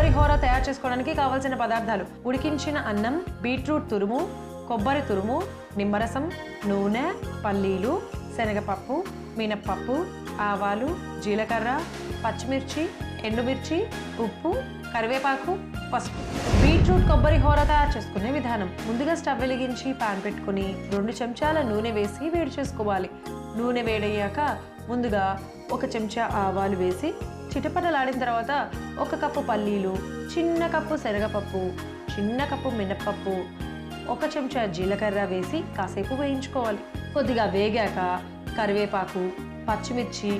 కొబ్బరి హోర తయారు చేసుకోవడానికి కావాల్సిన పదార్థాలు: ఉడికించిన అన్నం, బీట్రూట్ తురుము, కొబ్బరి తురుము, నిమ్మరసం, నూనె, పల్లీలు, శనగపప్పు, మినప్పప్పు, ఆవాలు, జీలకర్ర, పచ్చిమిర్చి, ఎండుమిర్చి, ఉప్పు, కరివేపాకు, పసుపు. బీట్రూట్ కొబ్బరి హోర తయారు చేసుకునే విధానం: ముందుగా స్టవ్ వెలిగించి పాన్ పెట్టుకుని 2 చెంచాల నూనె వేసి వేడి చేసుకోవాలి. నూనె వేడయ్యాక ముందుగా 1 చెంచా ఆవాలు వేసి చిటపటలాడిన తర్వాత 1 కప్పు పల్లీలు, చిన్న కప్పు శనగపప్పు, చిన్న కప్పు మినప్పప్పు, 1 చెంచా జీలకర్ర వేసి కాసేపు వేయించుకోవాలి. కొద్దిగా వేగాక కరివేపాకు, పచ్చిమిర్చి,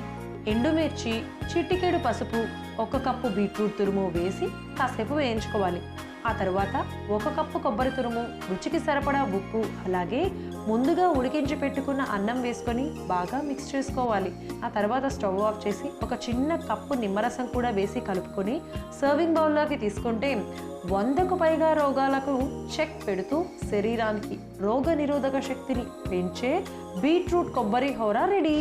ఎండుమిర్చి, చిటికెడు పసుపు, 1 కప్పు బీట్రూట్ తురుము వేసి కాసేపు వేయించుకోవాలి. ఆ తర్వాత 1 కప్పు కొబ్బరి తురుము, రుచికి సరిపడా ఉప్పు, అలాగే ముందుగా ఉడికించి పెట్టుకున్న అన్నం వేసుకొని బాగా మిక్స్ చేసుకోవాలి. ఆ తర్వాత స్టవ్ ఆఫ్ చేసి 1 చిన్న కప్పు నిమ్మరసం కూడా వేసి కలుపుకొని సర్వింగ్ బౌల్లోకి తీసుకుంటే 100కు పైగా రోగాలకు చెక్ పెడుతూ శరీరానికి రోగ నిరోధక శక్తిని పెంచే బీట్రూట్ కొబ్బరి హోర రెడీ.